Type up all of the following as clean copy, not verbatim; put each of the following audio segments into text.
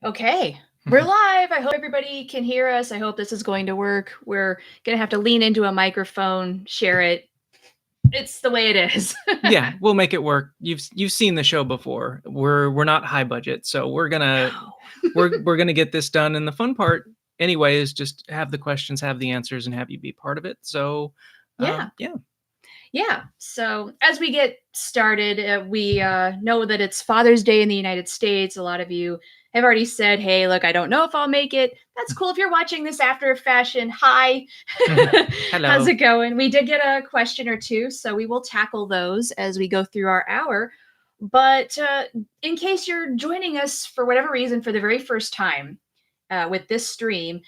Okay, we're live. I hope everybody can hear us. I hope this is going to work. We're going to have to lean into a microphone, share it. It's the way it is. Yeah, we'll make it work. You've seen the show before. We're not high budget, so we're gonna No. we're gonna get this done. And the fun part, anyway, is just have the questions, have the answers, and have you be part of it. So, Yeah. yeah. Yeah. So as we get started, we know that it's Father's Day in the United States. A lot of you have already said, hey, look, I don't know if I'll make it. That's cool. If you're watching this after a fashion, hi. Hello. How's it going? We did get a question or two, so we will tackle those as we go through our hour. But in case you're joining us for whatever reason for the very first time with this stream,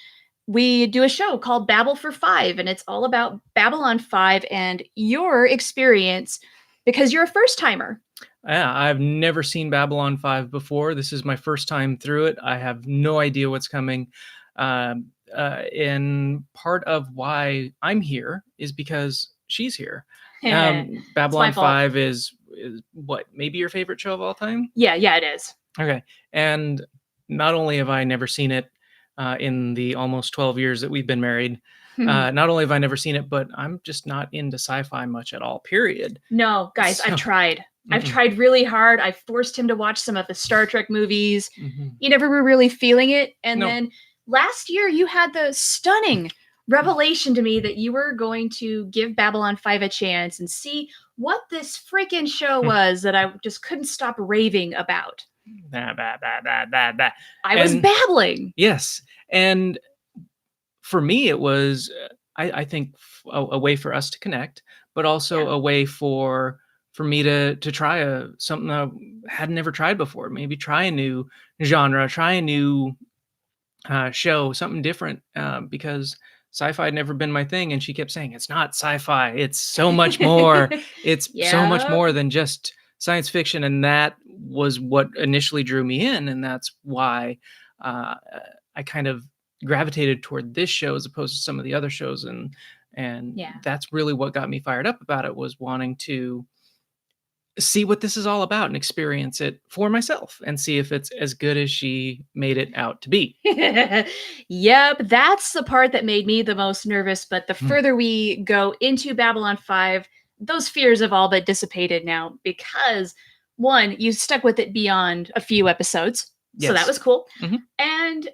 we do a show called Babble for Five, and it's all about Babylon 5 and your experience because you're a first timer. Yeah, I've never seen Babylon 5 before. This is my first time through it. I have no idea what's coming. And part of why I'm here is because she's here. Babylon 5 is what, maybe your favorite show of all time? Yeah, it is. Okay. And not only have I never seen it in the almost 12 years that we've been married, not only have I never seen it, but I'm just not into sci-fi much at all, period. No, guys, I've tried. I've tried really hard. I forced him to watch some of the Star Trek movies. You never were really feeling it. And then last year you had the stunning revelation to me that you were going to give Babylon 5 a chance and see what this freaking show was that I just couldn't stop raving about. I was babbling. Yes. And for me, it was, I think, a way for us to connect, but also a way for me to try something I had never tried before. Maybe try a new genre, try a new show, something different, because sci-fi had never been my thing. And she kept saying, it's not sci-fi. It's so much more. It's so much more than just science fiction. And that was what initially drew me in. And that's why I kind of gravitated toward this show as opposed to some of the other shows. And that's really what got me fired up about it, was wanting to see what this is all about and experience it for myself and see if it's as good as she made it out to be. Yep, that's the part that made me the most nervous. But the further we go into Babylon 5, those fears have all but dissipated now because, one, you stuck with it beyond a few episodes. So that was cool. And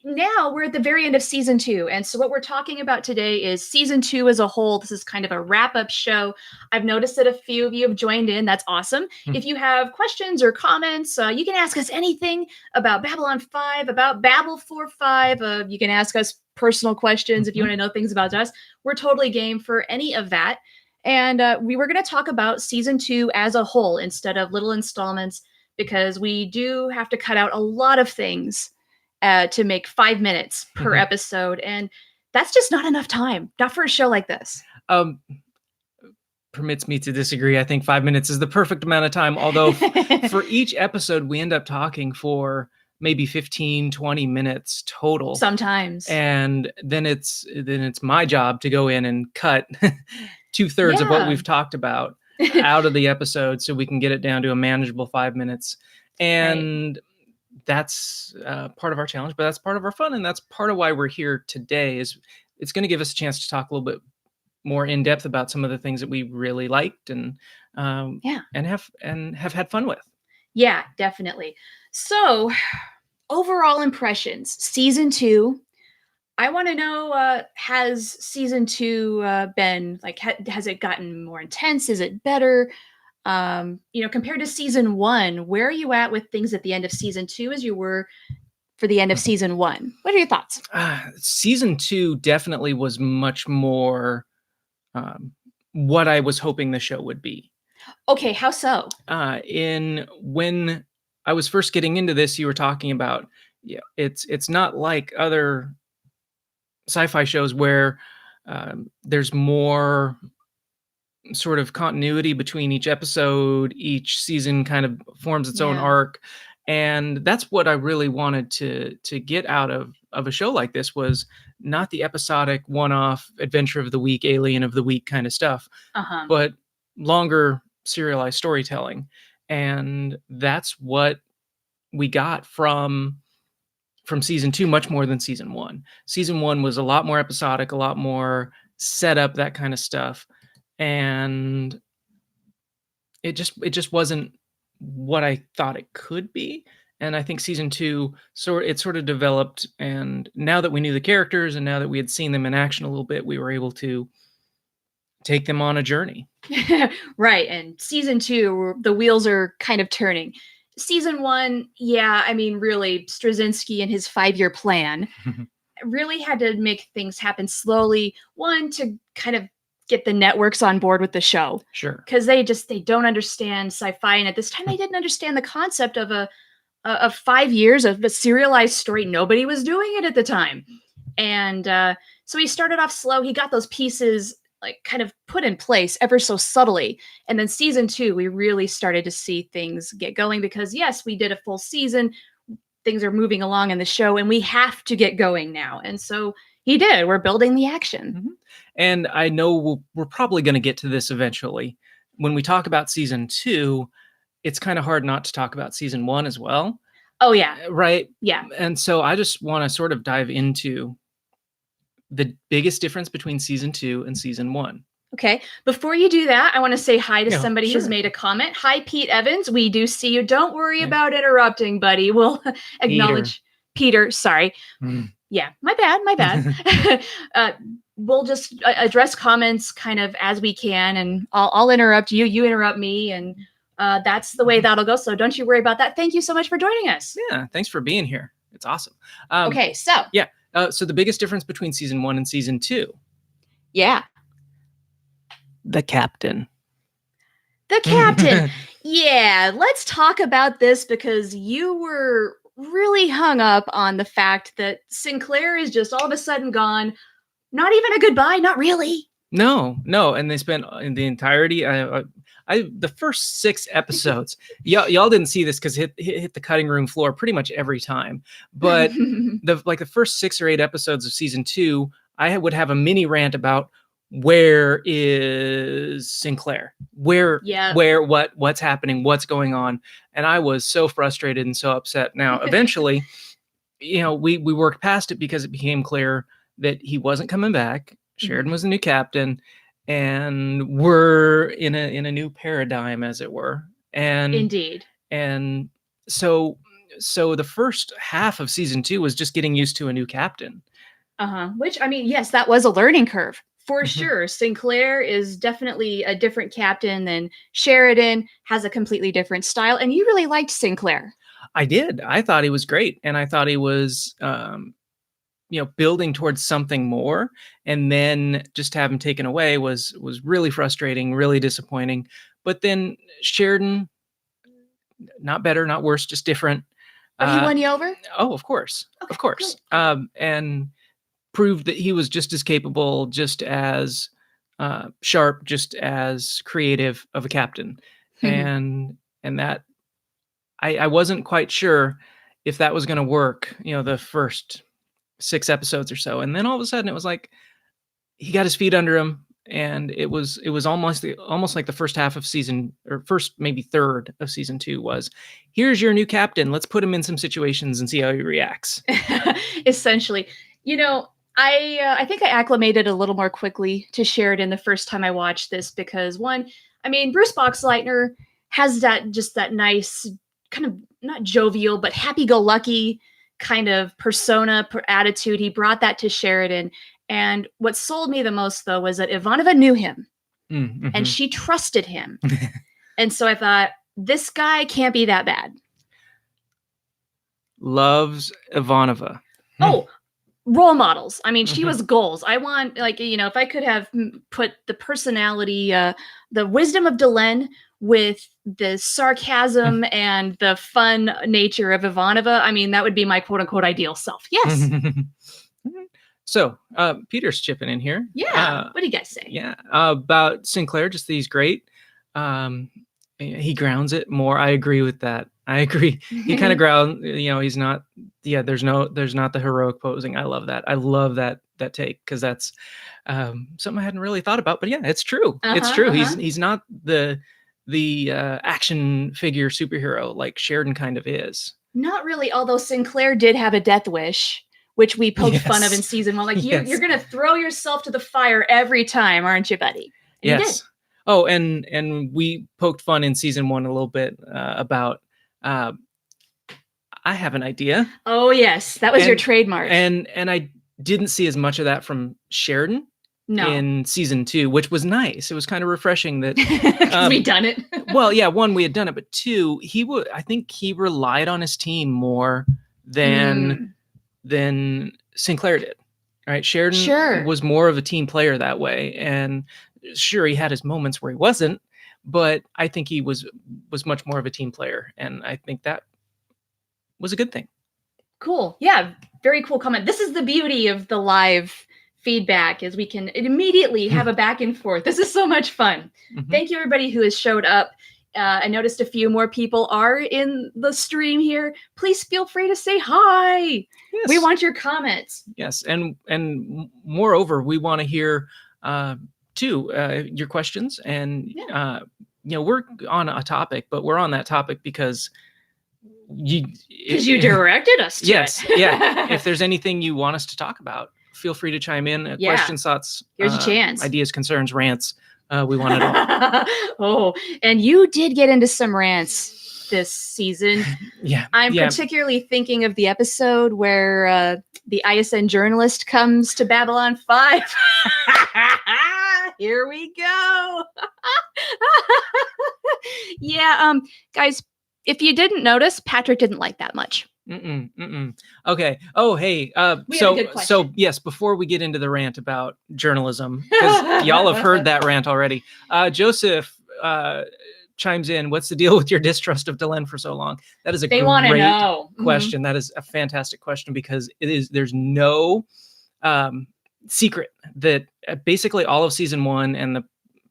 now we're at the very end of season 2. And so what we're talking about today is season 2 as a whole. This is kind of a wrap-up show. I've noticed that a few of you have joined in. That's awesome. If you have questions or comments, you can ask us anything about Babylon 5, about Babble 4-5. You can ask us personal questions if you want to know things about us. We're totally game for any of that. And we were going to talk about season 2 as a whole instead of little installments, because we do have to cut out a lot of things to make 5 minutes per episode. And that's just not enough time, not for a show like this. Permits me to disagree. I think 5 minutes is the perfect amount of time. Although for each episode, we end up talking for maybe 15, 20 minutes total. Sometimes. And then it's my job to go in and cut 2/3 of what we've talked about out of the episode so we can get it down to a manageable 5 minutes. And that's part of our challenge, but that's part of our fun. And that's part of why we're here today. Is it's going to give us a chance to talk a little bit more in depth about some of the things that we really liked and have had fun with. Yeah, definitely. So overall impressions, season 2. I want to know, has season 2 been like, has it gotten more intense? Is it better? Compared to season 1, where are you at with things at the end of season 2 as you were for the end of season 1? What are your thoughts? Season 2 definitely was much more what I was hoping the show would be. Okay, how so? When I was first getting into this, you were talking about, it's not like other sci-fi shows where there's more sort of continuity between each episode. Each season kind of forms its own arc, and that's what I really wanted to get out of a show like this, was not the episodic one-off adventure of the week, alien of the week kind of stuff, but longer serialized storytelling. And that's what we got from from season 2 much more than season 1. Season 1 was a lot more episodic, a lot more setup, that kind of stuff. And it just wasn't what I thought it could be. And I think season 2 sort of developed, and now that we knew the characters and now that we had seen them in action a little bit, we were able to take them on a journey. Right. And season 2, the wheels are kind of turning. Season 1, yeah, I mean, really, Straczynski and his 5-year plan really had to make things happen slowly. One, to kind of get the networks on board with the show. Sure. Because they don't understand sci-fi. And at this time, they didn't understand the concept of 5 years of a serialized story. Nobody was doing it at the time. And so he started off slow. He got those pieces like kind of put in place ever so subtly. And then season 2, we really started to see things get going because yes, we did a full season. Things are moving along in the show and we have to get going now. And so he did. We're building the action. Mm-hmm. And I know we're probably going to get to this eventually. When we talk about season 2, it's kind of hard not to talk about season 1 as well. Oh, yeah. Right? Yeah. And so I just want to sort of dive into the biggest difference between season 2 and season 1. Okay. Before you do that, I want to say hi to somebody sure. who's made a comment. Hi, Pete Evans. We do see you. Don't worry about interrupting, buddy. We'll acknowledge Peter. Sorry. Yeah, my bad. We'll just address comments kind of as we can, and I'll interrupt you. You interrupt me, and that's the way that'll go. So don't you worry about that. Thank you so much for joining us. Yeah, thanks for being here. It's awesome. Okay, so. Yeah. So the biggest difference between season 1 and season 2. Yeah. The captain. The captain. Yeah, let's talk about this because you were really hung up on the fact that Sinclair is just all of a sudden gone. Not even a goodbye. Not really. No. And they spent in the entirety. The first 6 episodes. y'all didn't see this because it hit the cutting room floor pretty much every time. But the first 6 or 8 episodes of season 2, I would have a mini rant about where is Sinclair? What's happening? What's going on? And I was so frustrated and so upset. Now, eventually, we worked past it because it became clear that he wasn't coming back. Sheridan was the new captain, and we're in a new paradigm, as it were. And indeed. And so the first half of season 2 was just getting used to a new captain. Which, I mean, yes, that was a learning curve. For sure. Sinclair is definitely a different captain than Sheridan, has a completely different style. And you really liked Sinclair. I did. I thought he was great. And I thought he was, building towards something more. And then just to have him taken away was really frustrating, really disappointing. But then Sheridan, not better, not worse, just different. But he won you over? Oh, of course. Okay, of course. And proved that he was just as capable, just as sharp, just as creative of a captain. And that I wasn't quite sure if that was going to work, the first 6 episodes or so. And then all of a sudden it was like he got his feet under him, and it was almost like the first half of season, or first maybe third of season 2 was, here's your new captain. Let's put him in some situations and see how he reacts. Essentially, I think I acclimated a little more quickly to Sheridan the first time I watched this because Bruce Boxleitner has that nice kind of not jovial, but happy-go-lucky kind of persona, attitude. He brought that to Sheridan. And what sold me the most, though, was that Ivanova knew him and she trusted him. And so I thought, this guy can't be that bad. Loves Ivanova. Oh, role models. I mean, she was goals. I want, if I could have put the personality, the wisdom of Delenn with the sarcasm and the fun nature of Ivanova, I mean, that would be my quote unquote ideal self. Yes. So, Peter's chipping in here. Yeah. What do you guys say? Yeah. About Sinclair, just that he's great. He grounds it more. I agree with that. I agree. He kind of ground, he's not, there's not the heroic posing. I love that. I love that take, because that's something I hadn't really thought about, but yeah, it's true. It's true. He's not the action figure superhero like Sheridan kind of is. Not really, although Sinclair did have a death wish, which we poked fun of in Yes. season 1. Like, Yes. you're gonna throw yourself to the fire every time, aren't you, buddy? And he did. Yes. Oh, and we poked fun in season 1 a little bit about. I have an idea, Oh, yes. That was your trademark. and I didn't see as much of that from Sheridan No. in season 2, which was nice. It was kind of refreshing that 'Cause we'd done it. well, yeah, 1, we had done it, but 2, I think he relied on his team more than Sinclair did. Right? Sheridan was more of a team player that way, and sure, he had his moments where he wasn't, but I think he was much more of a team player, and I think that was a good thing. Cool. Yeah, very cool comment. This is the beauty of the live feedback, is we can immediately have a back and forth. This is so much fun. Thank you, everybody who has showed up. I noticed a few more people are in the stream here. Please feel free to say hi. Yes. We want your comments. Yes, and moreover, we want to hear too your questions. And we're on a topic, but we're on that topic because you directed us to yes, it. yeah. If there's anything you want us to talk about, feel free to chime in. Questions, thoughts, here's a chance. Ideas, concerns, rants. We want it all. Oh, and you did get into some rants this season. Yeah. I'm particularly thinking of the episode where the ISN journalist comes to Babylon 5. Here we go. Yeah, guys, if you didn't notice, Patrick didn't like that much. Okay. Oh, hey. So yes, before we get into the rant about journalism, because y'all have heard that rant already. Joseph chimes in. What's the deal with your distrust of Delenn for so long? That is a great question. That is a fantastic question, because there's no secret that basically all of season 1 and the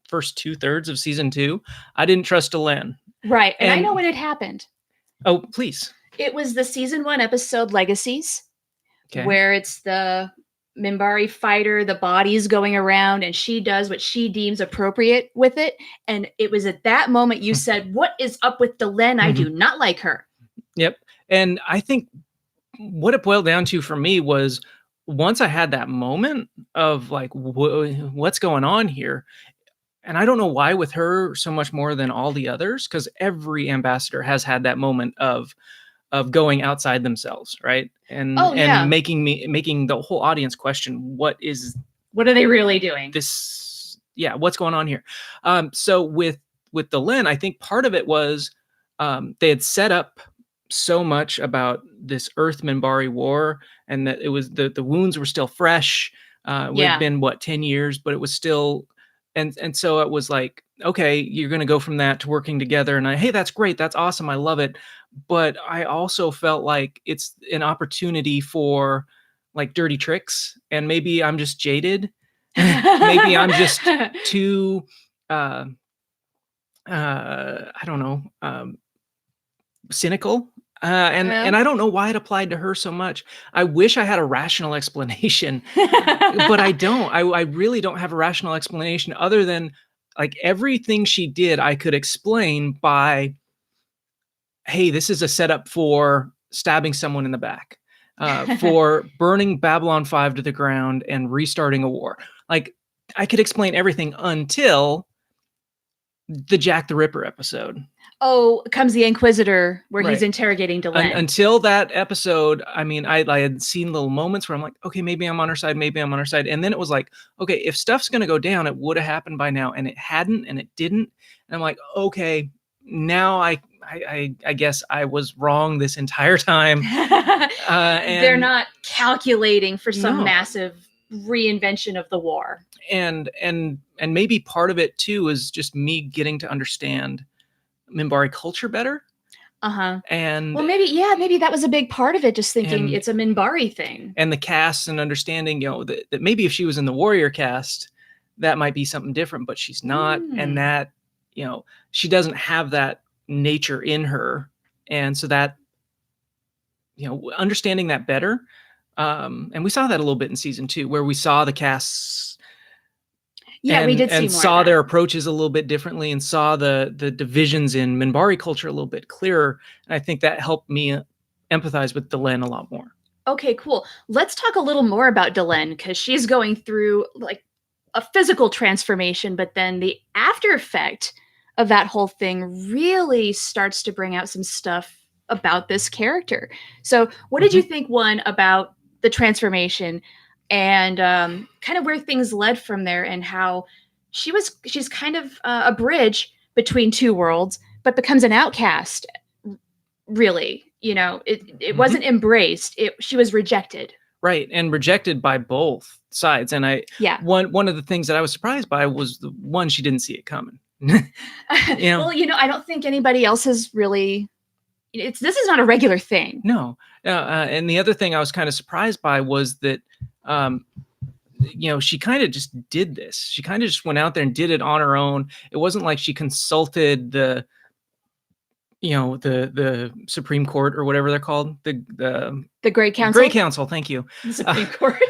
first 2/3 of season 2, I didn't trust Delenn. Right. And I know when it happened. Oh, please. It was the season 1 episode Legacies, where it's the Minbari fighter, the body's going around, and she does what she deems appropriate with it. And it was at that moment you said, "What is up with Delenn? I do not like her." Yep. And I think what it boiled down to for me was, once I had that moment of like, what's going on here? And I don't know why with her so much more than all the others, because every ambassador has had that moment of going outside themselves, right? And making the whole audience question, what are they really doing? What's going on here? So with Delenn, I think part of it was they had set up so much about this Earth Minbari war, and that it was the wounds were still fresh. It had been 10 years, but it was still, and so it was like, okay, you're going to go from that to working together, and hey, that's great, that's awesome, I love it. But I also felt like it's an opportunity for like dirty tricks, and maybe I'm just jaded. Maybe I'm just too I don't know, cynical. And I don't know why it applied to her so much. I wish I had a rational explanation, but I don't. I really don't have a rational explanation, other than like everything she did, I could explain by, hey, this is a setup for stabbing someone in the back, for burning Babylon 5 to the ground and restarting a war. Like, I could explain everything until the Jack the Ripper episode. Oh, comes the Inquisitor, where he's interrogating Delenn. Until that episode, I mean, I had seen little moments where I'm like, okay, maybe I'm on her side, maybe I'm on her side. And then it was like, okay, if stuff's going to go down, it would have happened by now. And it hadn't, and it didn't. And I'm like, okay, now I guess I was wrong this entire time. And they're not calculating for some massive reinvention of the war. And maybe part of it too is just me getting to understand Minbari culture better. And well, maybe that was a big part of it, just thinking it's a Minbari thing. And the cast, and understanding, that maybe if she was in the warrior cast, that might be something different, but she's not. And that, she doesn't have that nature in her. And so that, understanding that better. And we saw that a little bit in season 2, where we saw the casts. Yeah, we did see more saw their approaches a little bit differently, and saw the divisions in Minbari culture a little bit clearer. And I think that helped me empathize with Delenn a lot more. Okay, cool. Let's talk a little more about Delenn, because she's going through like a physical transformation, but then the after effect of that whole thing really starts to bring out some stuff about this character. So, what did you think, one, about the transformation and kind of where things led from there, and how she's kind of a bridge between two worlds, but becomes an outcast, really? It wasn't embraced. She was rejected. Right, and rejected by both sides. And one of the things that I was surprised by was the one, she didn't see it coming. Well, I don't think anybody else has really. This is not a regular thing. No, and the other thing I was kind of surprised by was that, she kind of just did this. She kind of just went out there and did it on her own. It wasn't like she consulted the Supreme Court, or whatever they're called, the Great Council. Great Council. Thank you. The Supreme Court.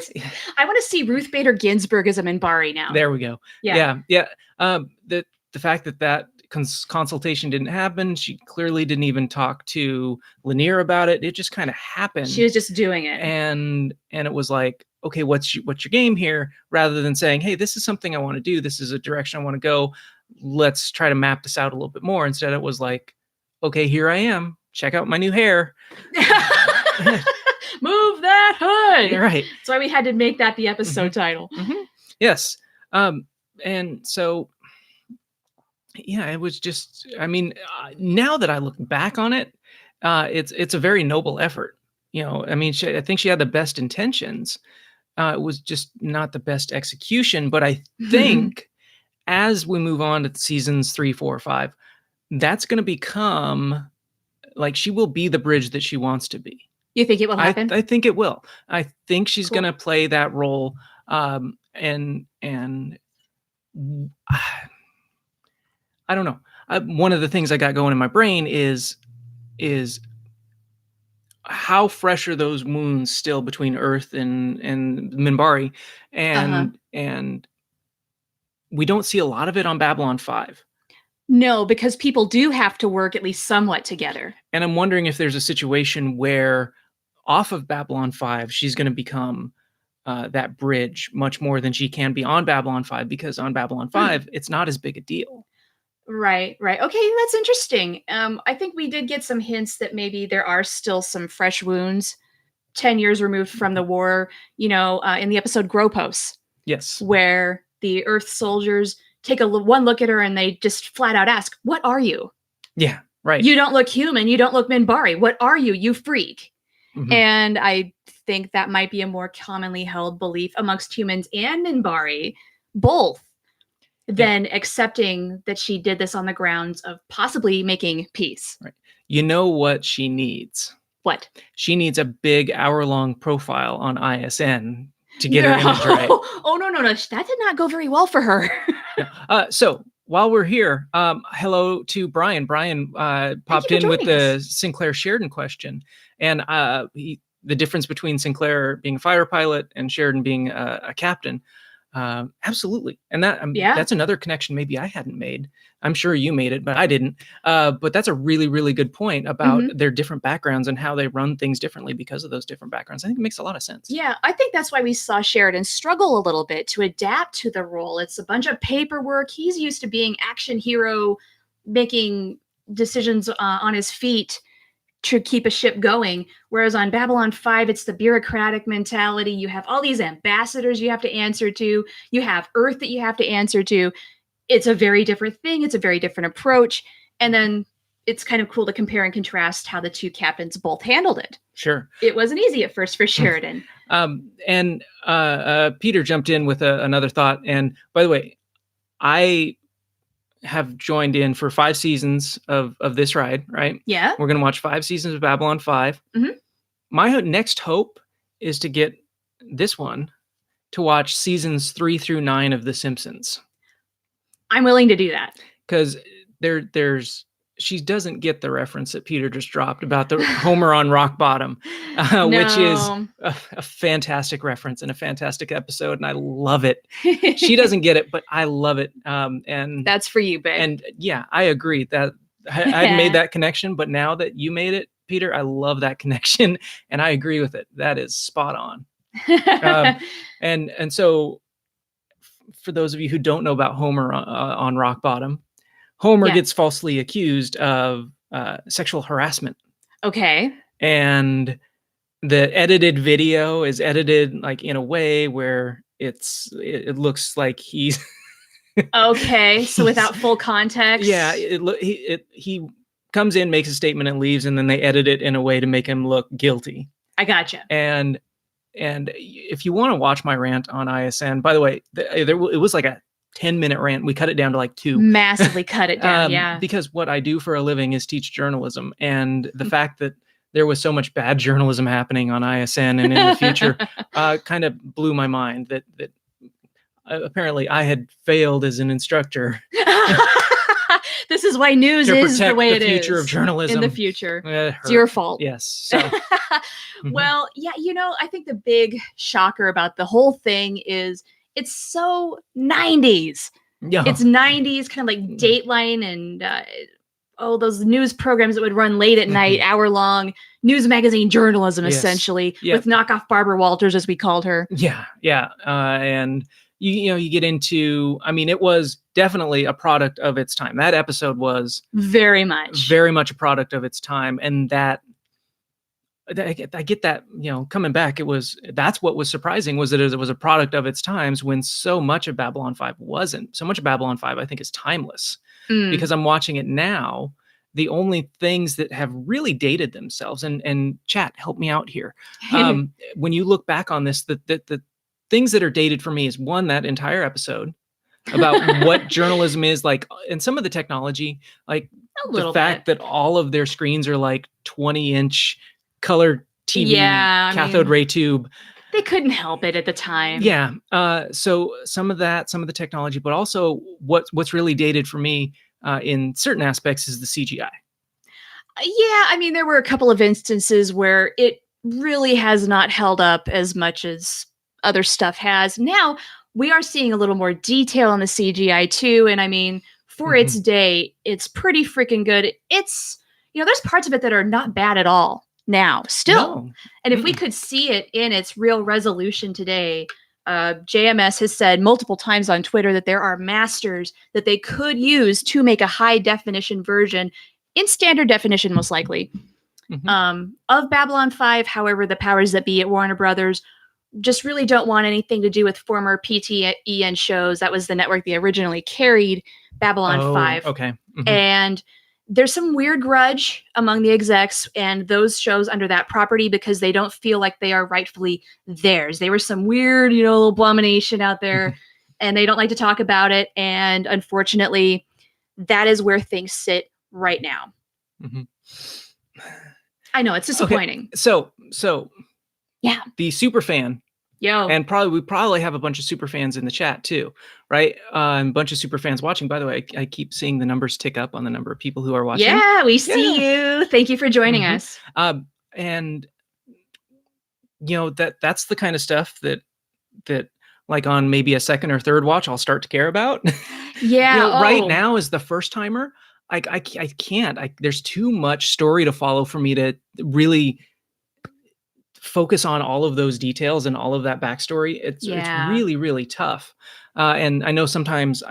I want to see Ruth Bader Ginsburg as a Minbari now. There we go. Yeah. The fact that consultation didn't happen. She clearly didn't even talk to Lanier about it. It just kind of happened. She was just doing it, and it was like, okay, what's your game here? Rather than saying, hey, this is something I want to do. This is a direction I want to go. Let's try to map this out a little bit more. Instead, it was like, okay, here I am. Check out my new hair. Move that hood. Yeah, right. That's why we had to make that the episode title. Yes. And so, yeah, it was just, now that I look back on it, it's a very noble effort. I think she had the best intentions. It was just not the best execution. But I think as we move on to seasons 3, 4, 5, that's going to become, like, she will be the bridge that she wants to be. You think it will happen? I think it will. I think she's going to play that role. And I don't know. One of the things I got going in my brain is how fresh are those wounds still between Earth and Minbari, and we don't see a lot of it on Babylon 5. No, because people do have to work at least somewhat together. And I'm wondering if there's a situation where off of Babylon 5, she's going to become that bridge much more than she can be on Babylon 5, because on Babylon 5, it's not as big a deal. Right. Okay, that's interesting. I think we did get some hints that maybe there are still some fresh wounds 10 years removed from the war, in the episode Gropos. Yes. Where the Earth soldiers take one look at her and they just flat out ask, "What are you?" Yeah, right. "You don't look human. You don't look Minbari. What are you, you freak?" And I think that might be a more commonly held belief amongst humans and Minbari, both, than accepting that she did this on the grounds of possibly making peace. Right. You know what she needs? What? She needs a big hour-long profile on ISN to get her image right. Oh, no. That did not go very well for her. So while we're here, hello to Brian. Brian popped in with the Sinclair Sheridan question. And the difference between Sinclair being a fighter pilot and Sheridan being a captain. Absolutely. And that's another connection maybe I hadn't made. I'm sure you made it, but I didn't. But that's a really, really good point about their different backgrounds and how they run things differently because of those different backgrounds. I think it makes a lot of sense. Yeah, I think that's why we saw Sheridan struggle a little bit to adapt to the role. It's a bunch of paperwork. He's used to being action hero, making decisions on his feet to keep a ship going. Whereas on Babylon 5, it's the bureaucratic mentality. You have all these ambassadors you have to answer to. You have Earth that you have to answer to. It's a very different thing. It's a very different approach. And then it's kind of cool to compare and contrast how the two captains both handled it. Sure. It wasn't easy at first for Sheridan. And Peter jumped in with another thought. And by the way, I have joined in for 5 seasons of this ride, right? Yeah. We're going to watch 5 seasons of Babylon 5. My next hope is to get this one to watch seasons 3 through 9 of The Simpsons. I'm willing to do that. Because she doesn't get the reference that Peter just dropped about the Homer on rock bottom, which is a fantastic reference and a fantastic episode, and I love it. She doesn't get it, but I love it. And that's for you, babe. And yeah, I agree that I made that connection, but now that you made it, Peter, I love that connection, and I agree with it. That is spot on. And so for those of you who don't know about Homer on Rock Bottom, Homer Yeah. gets falsely accused of sexual harassment. Okay. And the edited video is edited like in a way where it looks like he's Okay. So he's without full context. yeah, he comes in, makes a statement, and leaves, and then they edit it in a way to make him look guilty. I gotcha. And if you want to watch my rant on ISN, by the way, it was like a 10-minute rant. We cut it down to like 2. Massively cut it down. Yeah. Because what I do for a living is teach journalism, and the fact that there was so much bad journalism happening on ISN and in the future kind of blew my mind that apparently I had failed as an instructor. This is why news is the way it is. The future of journalism. In the future. It's your fault. Yes. So. Well, yeah, I think the big shocker about the whole thing is it's so 90s. Yeah. It's 90s, kind of like Dateline and those news programs that would run late at night, hour-long news magazine journalism, essentially, with knockoff Barbara Walters, as we called her. Yeah, yeah. And you get into, I mean, it was definitely a product of its time. That episode was very much a product of its time. And that I get that, coming back, that's what was surprising, was that it was a product of its times, when so much of Babylon 5 wasn't. So much of Babylon 5, I think, is timeless, because I'm watching it now. The only things that have really dated themselves, and chat, help me out here. When you look back on this, the things that are dated for me is, one, that entire episode about what journalism is like, and some of the technology, like the fact that all of their screens are like 20-inch color TV cathode ray tube. They couldn't help it at the time. Yeah. So some of the technology, but also what's really dated for me in certain aspects is the CGI. Yeah, I mean, there were a couple of instances where it really has not held up as much as other stuff has. Now we are seeing a little more detail in the CGI too, and I mean, for its day, it's pretty freaking good. It's, there's parts of it that are not bad at all now still. No. And if we could see it in its real resolution today, JMS has said multiple times on Twitter that there are masters that they could use to make a high definition version, in standard definition most likely, of Babylon 5. However, the powers that be at Warner Brothers just really don't want anything to do with former PTEN shows. That was the network that originally carried Babylon 5. Okay. And there's some weird grudge among the execs and those shows under that property, because they don't feel like they are rightfully theirs. They were some weird, little abomination out there, and they don't like to talk about it. And unfortunately, that is where things sit right now. I know, it's disappointing. Okay. So yeah, the super fan. And we probably have a bunch of super fans in the chat too, right? And a bunch of super fans watching. By the way, I keep seeing the numbers tick up on the number of people who are watching. Yeah, we see you. Thank you for joining us. And that's the kind of stuff that like on maybe a second or third watch, I'll start to care about. Yeah. Right now, as the first timer, I can't. There's too much story to follow for me to really focus on all of those details and all of that backstory. It's really, really tough. And I know sometimes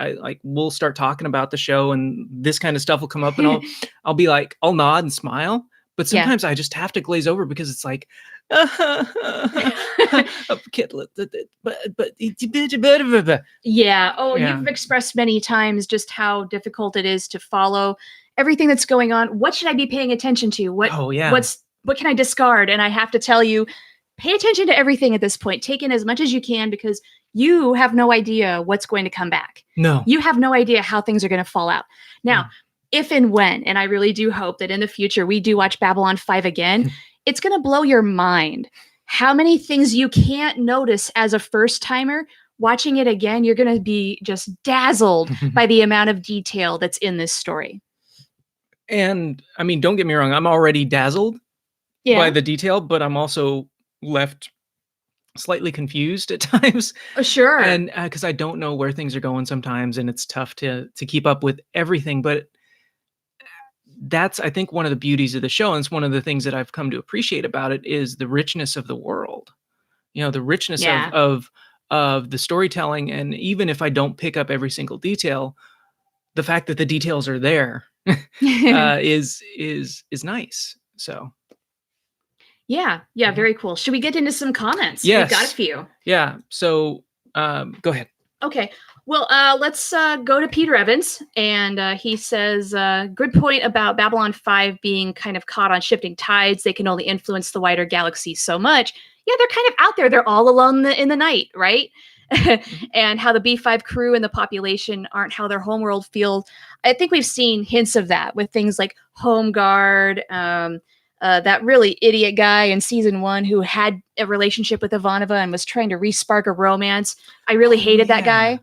we'll start talking about the show and this kind of stuff will come up, and I'll be like, I'll nod and smile, but sometimes I just have to glaze over, because it's like, you've expressed many times just how difficult it is to follow everything that's going on. What should I be paying attention to? What can I discard? And I have to tell you, pay attention to everything at this point. Take in as much as you can, because you have no idea what's going to come back. No. You have no idea how things are going to fall out. Now, if and when, and I really do hope that in the future we do watch Babylon 5 again, it's going to blow your mind how many things you can't notice as a first timer. Watching it again, you're going to be just dazzled by the amount of detail that's in this story. And I mean, don't get me wrong, I'm already dazzled by the detail, but I'm also left slightly confused at times. Sure. And because I don't know where things are going sometimes, and it's tough to keep up with everything. But that's, I think, one of the beauties of the show, and it's one of the things that I've come to appreciate about it is the richness of the world. The richness Yeah. of the storytelling, and even if I don't pick up every single detail, the fact that the details are there is nice. So Yeah, very cool. Should we get into some comments? We've got a yes, few. yeah. So go ahead. Okay. Well, let's go to Peter Evans, and he says, "Good point about Babylon 5 being kind of caught on shifting tides. They can only influence the wider galaxy so much. Yeah, they're kind of out there. They're all alone in the night, right? And how the B5 crew and the population aren't how their homeworld feels. I think we've seen hints of that with things like Home Guard, that really idiot guy in season 1 who had a relationship with Ivanova and was trying to respark a romance. I really hated that guy.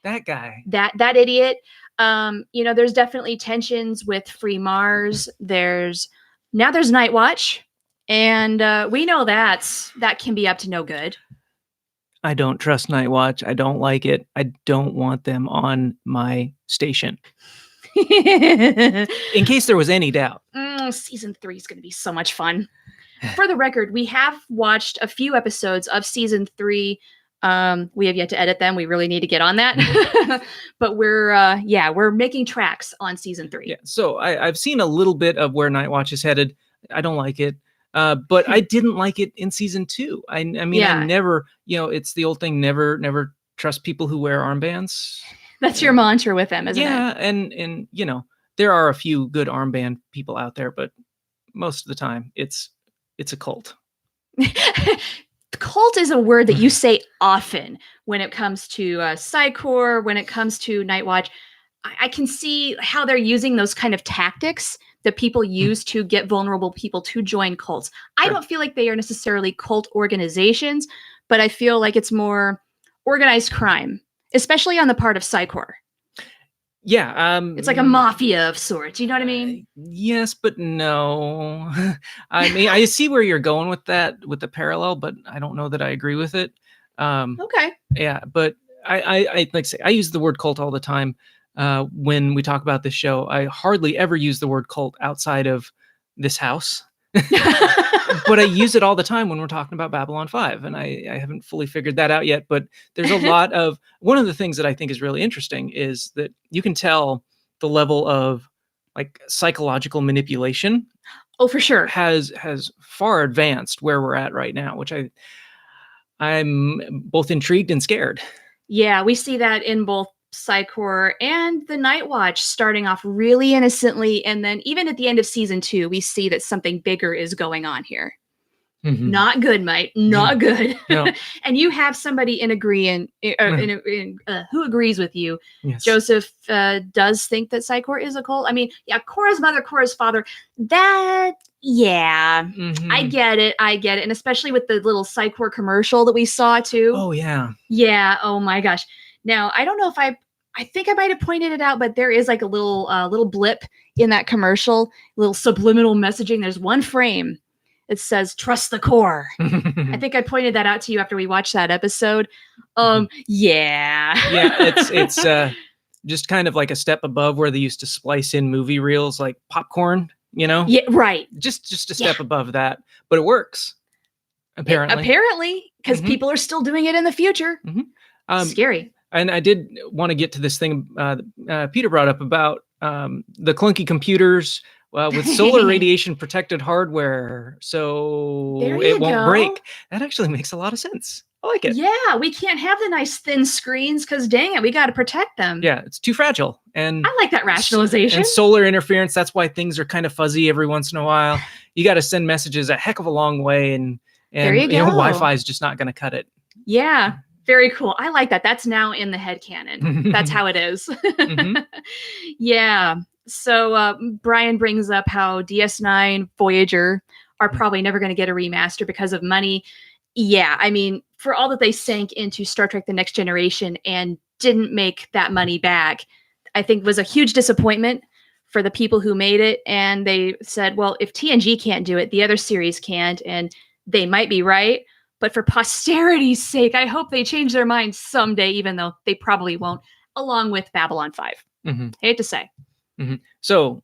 That guy. That idiot. There's definitely tensions with Free Mars. There's Night Watch, and we know that can be up to no good. I don't trust Night Watch. I don't like it. I don't want them on my station. In case there was any doubt. Season 3 is going to be so much fun. For the record, we have watched a few episodes of season 3. We have yet to edit them. We really need to get on that. But we're making tracks on season 3. Yeah. So I've seen a little bit of where Night Watch is headed. I don't like it. But I didn't like it in season 2. I mean, I never, it's the old thing, never trust people who wear armbands. That's your mantra with them, isn't it? Yeah, and there are a few good armband people out there, but most of the time it's a cult. Cult is a word that you say often when it comes to Psychor, when it comes to Night Watch. I can see how they're using those kind of tactics that people use to get vulnerable people to join cults. I don't feel like they are necessarily cult organizations, but I feel like it's more organized crime, especially on the part of Psychor. Yeah. It's like a mafia of sorts. You know what I mean? Yes, but no. I mean, I see where you're going with that, with the parallel, but I don't know that I agree with it. Okay. Yeah, but I like I say, I use the word cult all the time. When we talk about this show, I hardly ever use the word cult outside of this house. But I use it all the time when we're talking about Babylon 5, and I haven't fully figured that out yet. But there's a lot of, one of the things that I think is really interesting is that you can tell the level of like psychological manipulation. Oh, for sure. Has far advanced where we're at right now, which I'm both intrigued and scared. Yeah, we see that in both Psychor and the Night Watch starting off really innocently, and then even at the end of season 2 we see that something bigger is going on here. Not good, mate. Not good. No. And you have somebody who agrees with you. Yes. Joseph does think that Psychor is a cult. I mean, yeah, Cora's mother, Cora's father, I get it, and especially with the little Psychor commercial that we saw too. Oh yeah, oh my gosh. Now, I don't know if I think I might have pointed it out, but there is like a little blip in that commercial, little subliminal messaging. There's one frame. It says, "Trust the core." I think I pointed that out to you after we watched that episode. Yeah. Yeah, it's just kind of like a step above where they used to splice in movie reels like popcorn, Yeah, right. Just a step above that, but it works. Apparently, because people are still doing it in the future. Scary. And I did want to get to this thing Peter brought up about the clunky computers with solar radiation protected hardware, so it won't break. That actually makes a lot of sense. I like it. Yeah, we can't have the nice thin screens because dang it, we got to protect them. Yeah, it's too fragile. And I like that rationalization. And solar interference, that's why things are kind of fuzzy every once in a while. You got to send messages a heck of a long way, and there you go. Wi-Fi is just not going to cut it. Yeah. Very cool. I like that. That's now in the headcanon. That's how it is. Yeah. So Brian brings up how DS9, Voyager are probably never going to get a remaster because of money. Yeah. I mean, for all that they sank into Star Trek The Next Generation and didn't make that money back, I think was a huge disappointment for the people who made it. And they said, well, if TNG can't do it, the other series can't. And they might be right. But for posterity's sake, I hope they change their minds someday, even though they probably won't, along with Babylon 5. Hate to say. So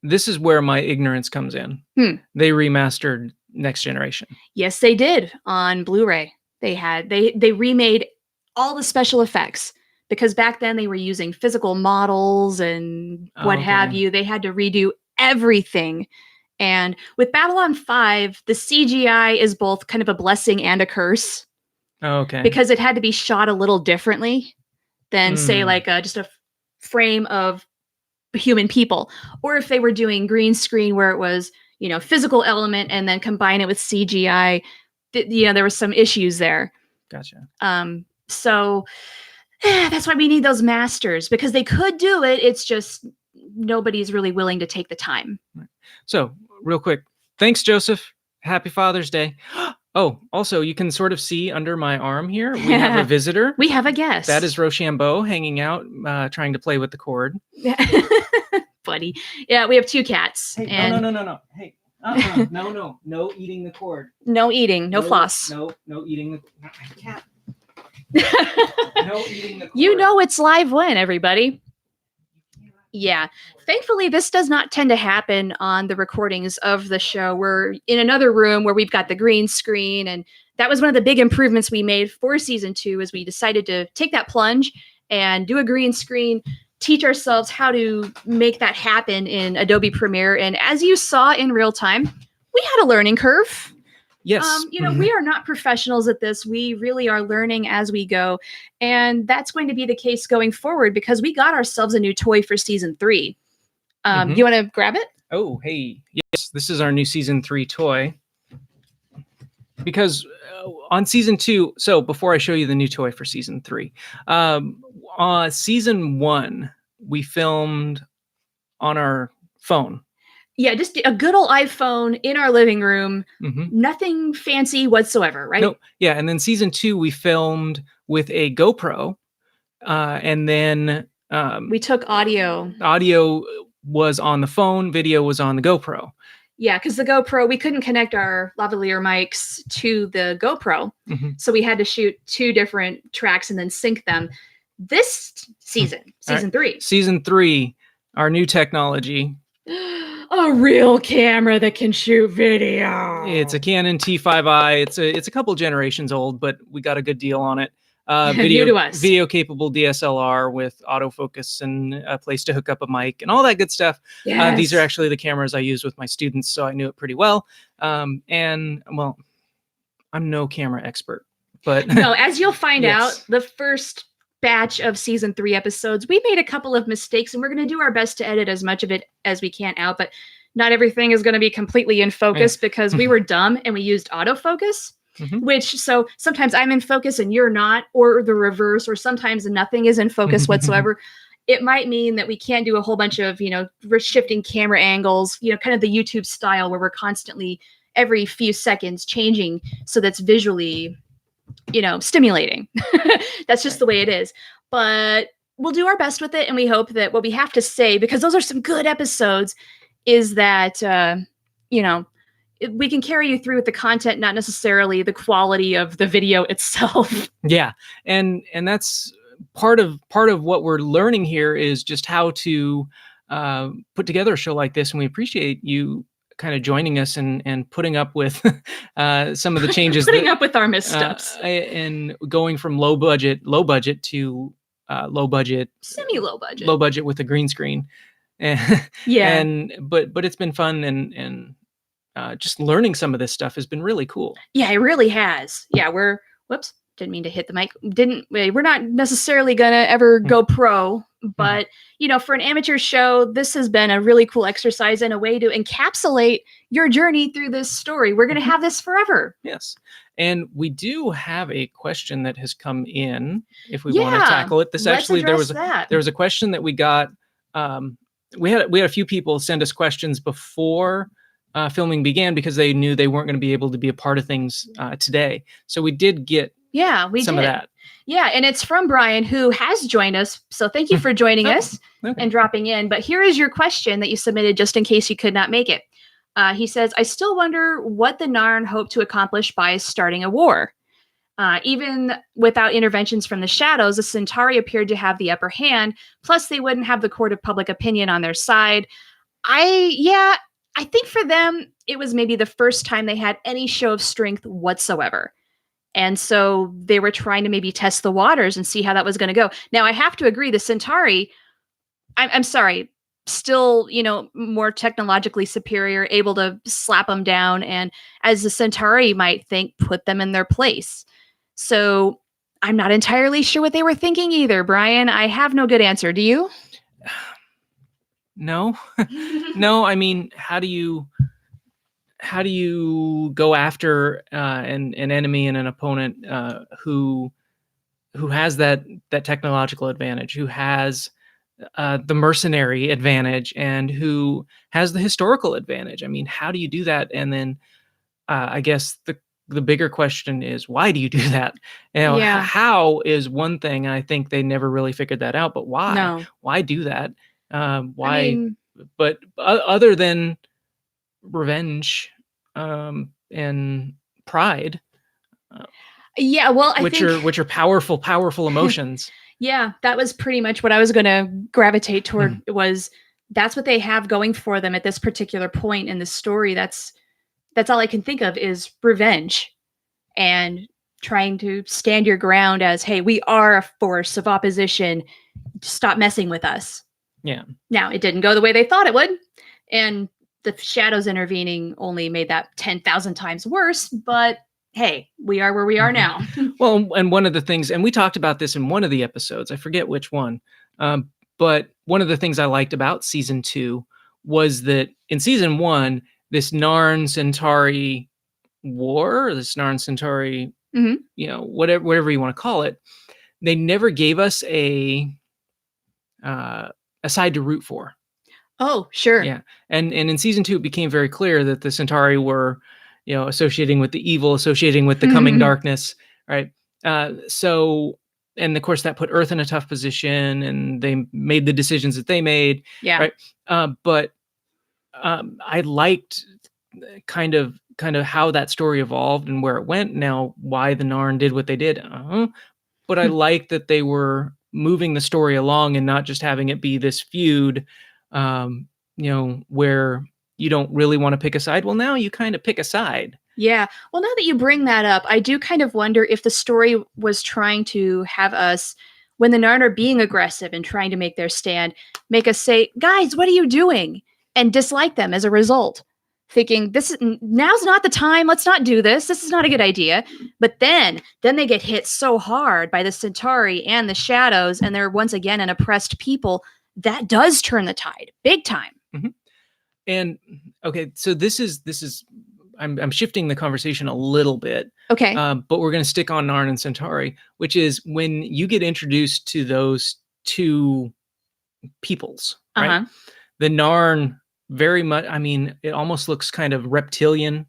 this is where my ignorance comes in. They remastered Next Generation. Yes, they did on Blu-ray. They remade all the special effects because back then they were using physical models and what have you. They had to redo everything. And with Babylon 5, the CGI is both kind of a blessing and a curse. Okay. Because it had to be shot a little differently than, say, like just a frame of human people. Or if they were doing green screen where it was, physical element and then combine it with CGI, there was some issues there. Gotcha. So that's why we need those masters, because they could do it. It's just nobody's really willing to take the time. So real quick, thanks, Joseph. Happy Father's Day. Oh, also, you can sort of see under my arm here, we have a visitor. We have a guest. That is Rochambeau hanging out, trying to play with the cord. Buddy. Yeah, we have 2 cats. Hey, and no. Hey, no eating the cord. No eating, no floss. No eating the cat. No eating the cord. You know it's live when, everybody. Yeah. Thankfully, this does not tend to happen on the recordings of the show. We're in another room where we've got the green screen, and that was one of the big improvements we made for season 2, is we decided to take that plunge and do a green screen, teach ourselves how to make that happen in Adobe Premiere. And as you saw in real time, we had a learning curve. Yes. We are not professionals at this. We really are learning as we go. And that's going to be the case going forward because we got ourselves a new toy for season 3. You want to grab it? Oh, hey. Yes, this is our new season 3 toy. Because on season 2, so before I show you the new toy for season 3, season 1, we filmed on our phone. Yeah, just a good old iPhone in our living room. Nothing fancy whatsoever, right? Nope. Yeah, and then season 2, we filmed with a GoPro. And then... we took audio. Audio was on the phone, video was on the GoPro. Yeah, because the GoPro, we couldn't connect our lavalier mics to the GoPro. So we had to shoot 2 different tracks and then sync them. This season, season 3. Season 3, our new technology. A real camera that can shoot video. It's a Canon T5i. It's a couple generations old, but we got a good deal on it. New to us. Video capable DSLR with autofocus and a place to hook up a mic and all that good stuff. Yes. These are actually the cameras I use with my students, so I knew it pretty well. And well, I'm no camera expert, but no, as you'll find yes. out, the first batch of season 3 episodes, we made a couple of mistakes, and we're going to do our best to edit as much of it as we can out, but not everything is going to be completely in focus because we were dumb and we used autofocus, which, so sometimes I'm in focus and you're not, or the reverse, or sometimes nothing is in focus whatsoever. It might mean that we can't do a whole bunch of, we're shifting camera angles, kind of the YouTube style where we're constantly every few seconds changing so that's visually stimulating. That's just the way it is. But we'll do our best with it. And we hope that what we have to say, because those are some good episodes, is that, we can carry you through with the content, not necessarily the quality of the video itself. Yeah. And that's part of what we're learning here is just how to put together a show like this. And we appreciate you kind of joining us and putting up with some of the changes. Putting up with our missteps. And going from low budget to low budget. Semi-low budget. Low budget with a green screen. Yeah. But it's been fun and just learning some of this stuff has been really cool. Yeah, it really has. Yeah, whoops, didn't mean to hit the mic. We're not necessarily gonna ever go pro, but for an amateur show, this has been a really cool exercise and a way to encapsulate your journey through this story. We're gonna have this forever. Yes. And we do have a question that has come in if we want to tackle it. This actually there was a question that we got. We had a few people send us questions before filming began because they knew they weren't going to be able to be a part of things today. So we did get some of that. Yeah, and it's from Brian, who has joined us. So thank you for joining us and dropping in. But here is your question that you submitted just in case you could not make it. He says, I still wonder what the Narn hoped to accomplish by starting a war. Even without interventions from the shadows, the Centauri appeared to have the upper hand. Plus, they wouldn't have the court of public opinion on their side. I think for them, it was maybe the first time they had any show of strength whatsoever. And so they were trying to maybe test the waters and see how that was going to go. Now, I have to agree, the Centauri, I'm sorry, still, more technologically superior, able to slap them down. And as the Centauri might think, put them in their place. So I'm not entirely sure what they were thinking either, Brian. I have no good answer. Do you? No. No, I mean, how do you go after an enemy and an opponent who has that technological advantage, who has the mercenary advantage, and who has the historical advantage? I mean, how do you do that? And then I guess the bigger question is, why do you do that? Yeah. How is one thing, and I think they never really figured that out. But why? No. Why do that? Why? I mean, But other than revenge and pride, yeah, well, I which think are powerful emotions. yeah, that was pretty much what I was going to gravitate toward. Was that's what they have going for them at this particular point in the story. That's all I can think of is revenge and trying to stand your ground as, hey, we are a force of opposition. Stop messing with us. Yeah. Now, it didn't go the way they thought it would, and the shadows intervening only made that 10,000 times worse, but hey, we are where we are now. Well, and one of the things, and we talked about this in one of the episodes, I forget which one, but one of the things I liked about season 2 was that in season 1, this Narn Centauri war, this Narn Centauri, whatever you want to call it, they never gave us a side to root for. Oh, sure. Yeah. And in season 2, it became very clear that the Centauri were, associating with the evil, associating with the coming darkness, right? So, and of course that put Earth in a tough position, and they made the decisions that they made. Yeah. Right. But I liked kind of how that story evolved and where it went. Now, why the Narn did what they did. But I liked that they were moving the story along and not just having it be this feud, where you don't really want to pick a side. Well, now you kind of pick a side. Yeah. Well, now that you bring that up, I do kind of wonder if the story was trying to have us, when the Narn are being aggressive and trying to make their stand, make us say, guys, what are you doing? And dislike them as a result. Thinking, now's not the time. Let's not do this. This is not a good idea. But then they get hit so hard by the Centauri and the shadows, and they're once again an oppressed people. That does turn the tide, big time. Mm-hmm. And okay, so this is I'm shifting the conversation a little bit. Okay. But we're going to stick on Narn and Centauri, which is when you get introduced to those two peoples, right? The Narn very much, I mean, it almost looks kind of reptilian,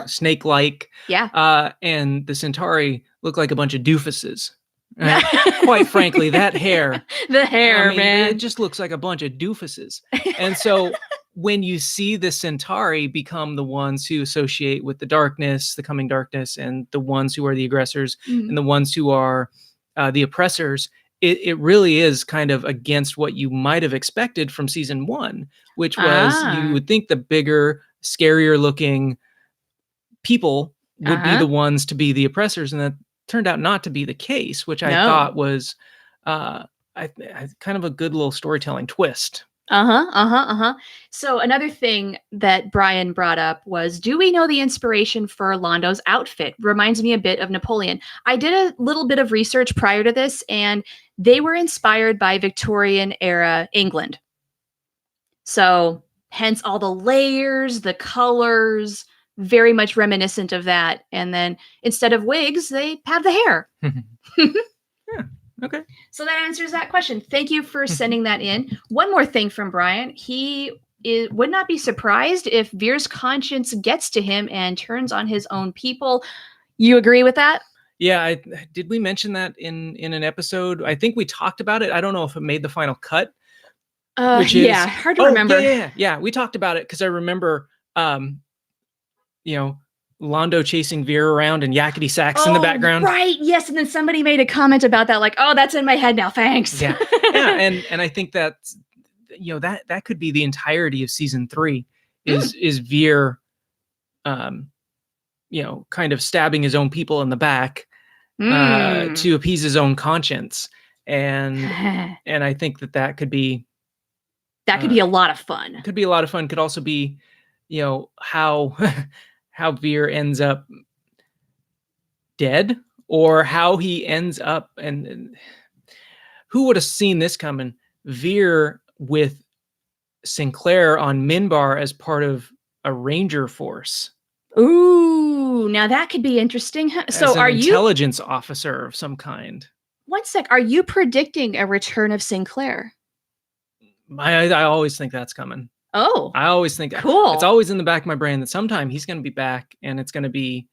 snake-like. Yeah. And the Centauri look like a bunch of doofuses. Right? Quite frankly, that hair. The hair, man. It just looks like a bunch of doofuses. And so when you see the Centauri become the ones who associate with the darkness, the coming darkness, and the ones who are the aggressors, and the ones who are the oppressors, it really is kind of against what you might have expected from season 1, which was you would think the bigger, scarier looking people would be the ones to be the oppressors, and that turned out not to be the case, which I thought was kind of a good little storytelling twist. So another thing that Brian brought up was, do we know the inspiration for Londo's outfit? Reminds me a bit of Napoleon. I did a little bit of research prior to this, and they were inspired by Victorian era England. So hence all the layers, the colors, very much reminiscent of that. And then instead of wigs, they have the hair. Yeah. Okay. So that answers that question. Thank you for sending that in. One more thing from Brian. He would not be surprised if Veer's conscience gets to him and turns on his own people. You agree with that? Yeah. Did we mention that in an episode? I think we talked about it. I don't know if it made the final cut. Which is, hard to remember. Yeah. We talked about it because I remember, Londo chasing Veer around and yakety sax in the background. Right. Yes. And then somebody made a comment about that, like, oh, that's in my head now. Thanks. Yeah. And I think that that could be the entirety of season 3 is Veer, kind of stabbing his own people in the back to appease his own conscience. And I think that could be a lot of fun. Could be a lot of fun. Could also be, how how Veer ends up dead, or how he ends up, and who would have seen this coming? Veer with Sinclair on Minbar as part of a ranger force. Ooh, now that could be interesting. So are you intelligence officer of some kind? One sec. Are you predicting a return of Sinclair? I always think that's coming. Oh, I always think cool. It's always in the back of my brain that sometime he's going to be back, and it's going to be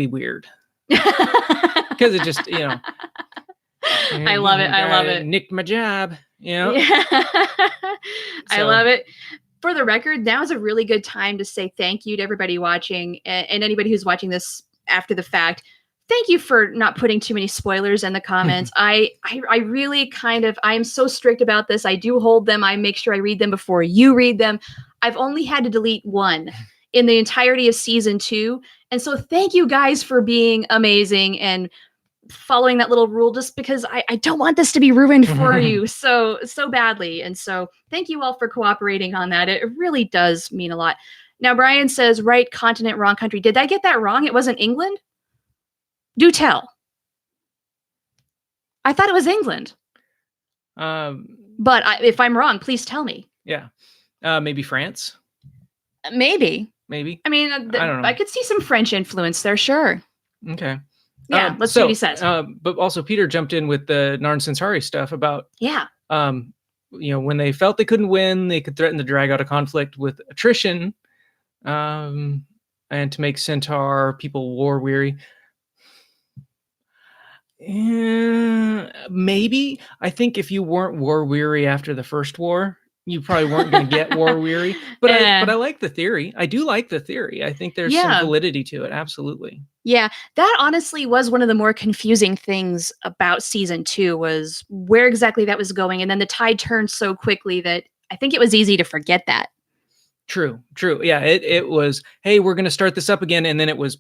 weird. Because it just, I love it. I love it. Nicked my job, Yeah. I love it. For the record, now is a really good time to say thank you to everybody watching, and anybody who's watching this after the fact. Thank you for not putting too many spoilers in the comments. I really I'm so strict about this. I do hold them. I make sure I read them before you read them. I've only had to delete one in the entirety of season 2. And so thank you guys for being amazing and following that little rule, just because I don't want this to be ruined for you so badly. And so thank you all for cooperating on that. It really does mean a lot. Now, Brian says, right continent, wrong country. Did I get that wrong? It wasn't England? Do tell. I thought it was England. But if I'm wrong, please tell me. Yeah. Maybe France? Maybe. I mean, I don't know. I could see some French influence there, sure. Okay. Yeah, let's see what he says. But also Peter jumped in with the Narn Sensari stuff about, when they felt they couldn't win, they could threaten to drag out a conflict with attrition, and to make Centaur people war weary. Maybe. I think if you weren't war weary after the first war, you probably weren't going to get war weary. But I like the theory. I do like the theory. I think there's some validity to it. Absolutely. Yeah, that honestly was one of the more confusing things about season 2, was where exactly that was going. And then the tide turned so quickly that I think it was easy to forget that. True. Yeah, it was, hey, we're going to start this up again. And then it was,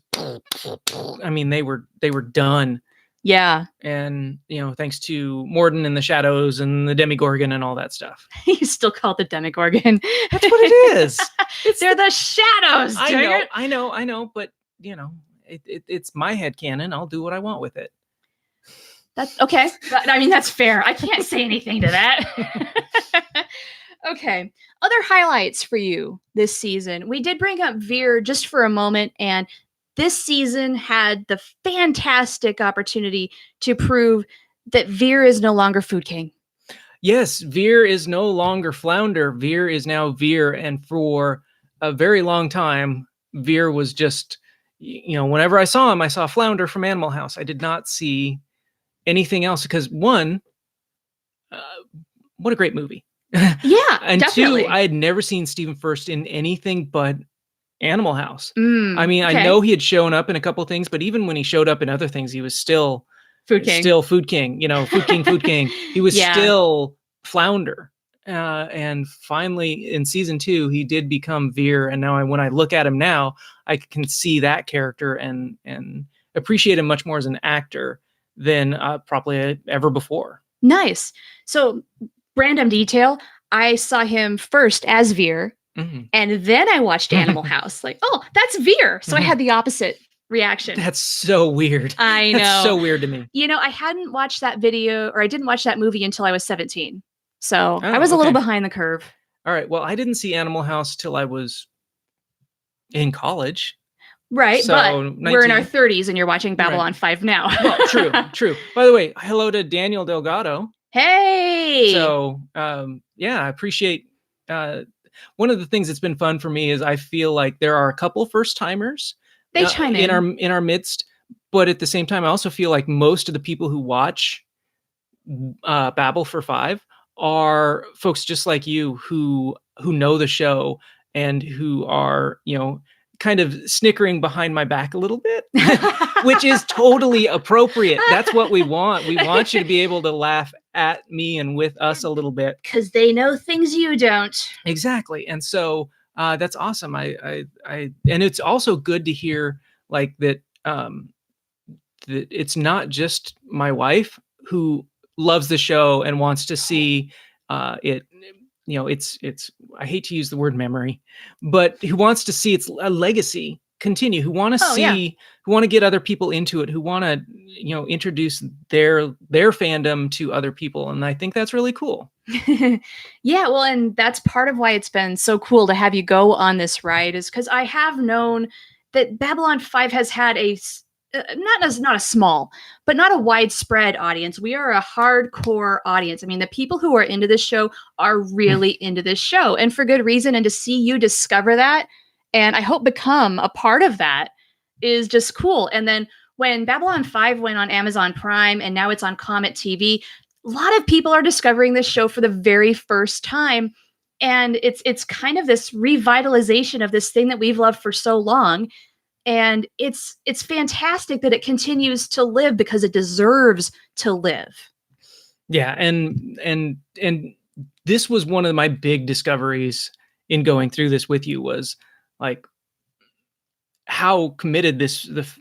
I mean, they were done. Yeah. And, thanks to Morden and the Shadows and the Demigorgon and all that stuff. You still call it the Demigorgon. That's what it is. They're the Shadows. I know. But, it's my headcanon. I'll do what I want with it. That's okay. I mean, that's fair. I can't say anything to that. Okay. Other highlights for you this season. We did bring up Veer just for a moment, and this season had the fantastic opportunity to prove that Veer is no longer Food King. Yes, Veer is no longer Flounder. Veer is now Veer. And for a very long time, Veer was just, whenever I saw him, I saw Flounder from Animal House. I did not see anything else because, one, what a great movie. Yeah, and definitely. 2, I had never seen Stephen Furst in anything but Animal House. I mean, okay. I know he had shown up in a couple things, but even when he showed up in other things, he was still Food King. Food King. Food King. He was still Flounder. And finally, in season 2, he did become Veer. And now, when I look at him now, I can see that character and appreciate him much more as an actor than probably ever before. Nice. So, random detail: I saw him first as Veer. Mm-hmm. And then I watched Animal House. Like, oh, that's Veer. So I had the opposite reaction. That's so weird. I know. That's so weird to me. I hadn't watched that video, or I didn't watch that movie until I was 17. So I was a little behind the curve. All right. Well, I didn't see Animal House till I was in college. Right. So but we're in our 30s and you're watching Babylon 5 now. Well, true. By the way, hello to Daniel Delgado. Hey. So, I appreciate, one of the things that's been fun for me is I feel like there are a couple first timers they chime in our midst, but at the same time, I also feel like most of the people who watch Babble for 5 are folks just like you who know the show and who are, kind of snickering behind my back a little bit, which is totally appropriate. That's what we want. We want you to be able to laugh at me and with us a little bit. Because they know things you don't. Exactly. And so that's awesome. And it's also good to hear like that, that it's not just my wife who loves the show and wants to see it. It's I hate to use the word memory, but who wants to see its a legacy continue, who want to who want to get other people into it, who want to introduce their fandom to other people, and I think that's really cool. Yeah, well, and that's part of why it's been so cool to have you go on this ride, is because I have known that Babylon 5 has had not a small, but not a widespread audience. We are a hardcore audience. I mean, the people who are into this show are really into this show, and for good reason. And to see you discover that, and I hope become a part of that, is just cool. And then when Babylon 5 went on Amazon Prime and now it's on Comet TV, a lot of people are discovering this show for the very first time. And it's kind of this revitalization of this thing that we've loved for so long. And it's fantastic that it continues to live, because it deserves to live. Yeah, and this was one of my big discoveries in going through this with you, was like how committed the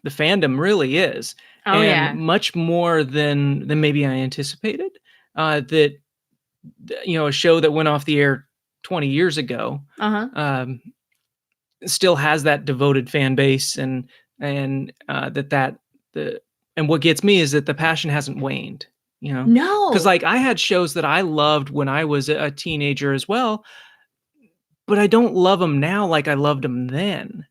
fandom really is. Oh, and yeah. Much more than maybe I anticipated. That a show that went off the air 20 years ago still has that devoted fan base, and what gets me is that the passion hasn't waned. No, because like I had shows that I loved when I was a teenager as well, but I don't love them now like I loved them then.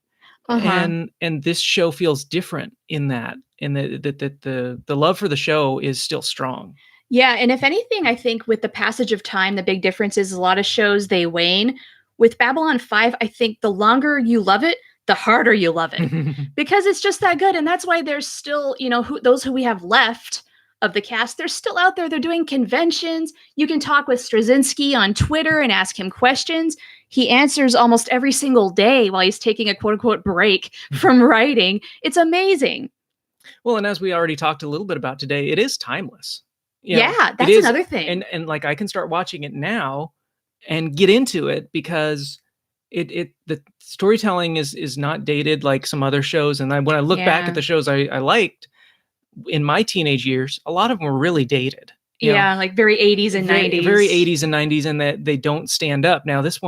And this show feels different in that, the love for the show is still strong. Yeah, and if anything, I think with the passage of time, the big difference is a lot of shows, they wane. With Babylon 5, I think the longer you love it, the harder you love it, because it's just that good. And that's why there's still, those who we have left of the cast, they're still out there. They're doing conventions. You can talk with Straczynski on Twitter and ask him questions. He answers almost every single day while he's taking a quote unquote break from writing. It's amazing. Well, and as we already talked a little bit about today, it is timeless. Yeah, that's another thing. And like I can start watching it now and get into it, because the storytelling is not dated like some other shows. And when I look back at the shows I liked in my teenage years, a lot of them were really dated. Like very 80s and 90s. Very 80s and 90s, and that they don't stand up. Now this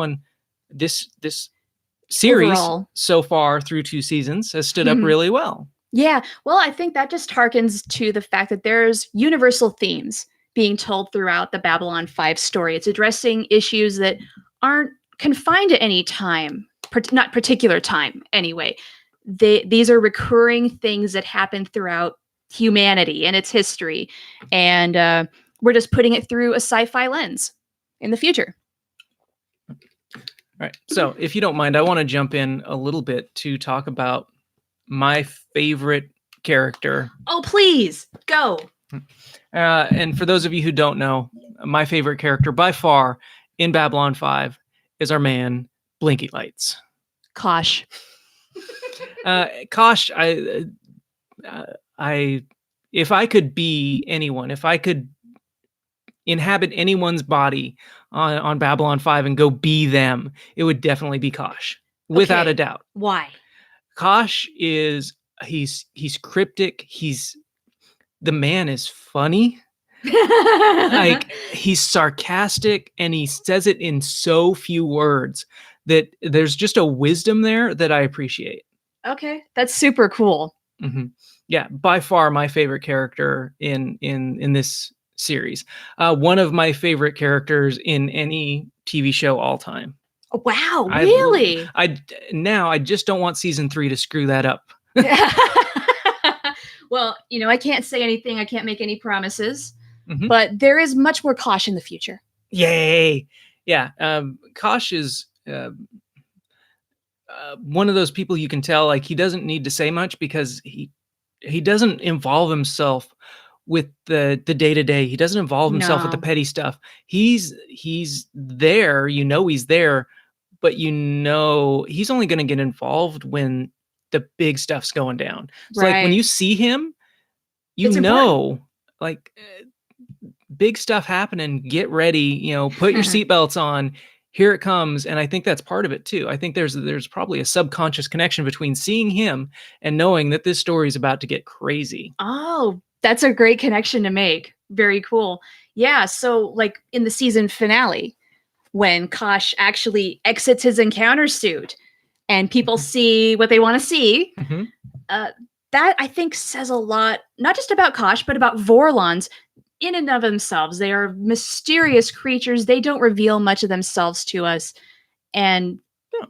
series overall, so far through 2 seasons, has stood up really well. Yeah, well, I think that just harkens to the fact that there's universal themes being told throughout the Babylon 5 story. It's addressing issues that aren't confined to any time, not particular time anyway. These are recurring things that happen throughout humanity and its history. And we're just putting it through a sci-fi lens in the future. All right. So if you don't mind, I want to jump in a little bit to talk about my favorite character. Oh, please, go. And for those of you who don't know, my favorite character by far in Babylon 5 is our man, Blinky Lights. Kosh. Kosh, if I could be anyone, if I could inhabit anyone's body on Babylon 5 and go be them, it would definitely be Kosh, without a doubt. Why? Kosh he's cryptic. The man is funny. Like, he's sarcastic, and he says it in so few words that there's just a wisdom there that I appreciate. Okay, that's super cool. Mm-hmm. Yeah, by far my favorite character in this series. One of my favorite characters in any TV show all time. Wow, really? I just don't want season 3 to screw that up. Well, I can't say anything. I can't make any promises, but there is much more Kosh in the future. Yay. Yeah. Kosh is one of those people you can tell, like, he doesn't need to say much, because he doesn't involve himself with the day-to-day. He doesn't involve himself with the petty stuff. He's there, he's there, but he's only going to get involved when the big stuff's going down. So like when you see him, like big stuff happening. Get ready, put your seatbelts on. Here it comes. And I think that's part of it too. I think there's probably a subconscious connection between seeing him and knowing that this story is about to get crazy. Oh, that's a great connection to make. Very cool. Yeah. So, like in the season finale, when Kosh actually exits his encounter suit and people see what they want to see, that I think says a lot, not just about Kosh, but about Vorlons in and of themselves. They are mysterious creatures. They don't reveal much of themselves to us. And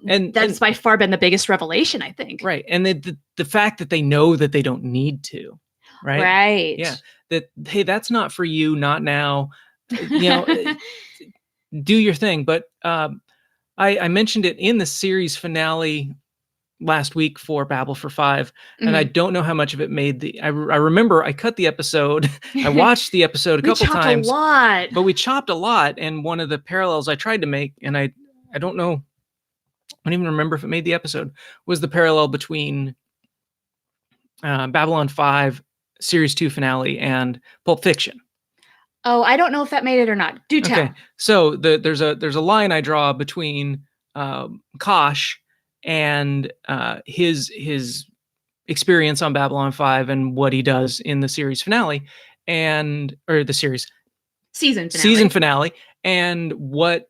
that's by far been the biggest revelation, I think. Right. And the fact that they know that they don't need to. Right. Right. Yeah. That, hey, that's not for you, not now. Do your thing. But I mentioned it in the series finale last week for Babble for 5, and I don't know how much of it made I remember I cut the episode. I watched the episode a couple times. A lot. But we chopped a lot, and one of the parallels I tried to make, and I don't know, I don't even remember if it made the episode, was the parallel between Babylon 5 Series 2 finale and Pulp Fiction. Oh, I don't know if that made it or not. Do tell. Okay, so there's a line I draw between Kosh and his experience on Babylon 5 and what he does in the series finale, or the series season finale, and what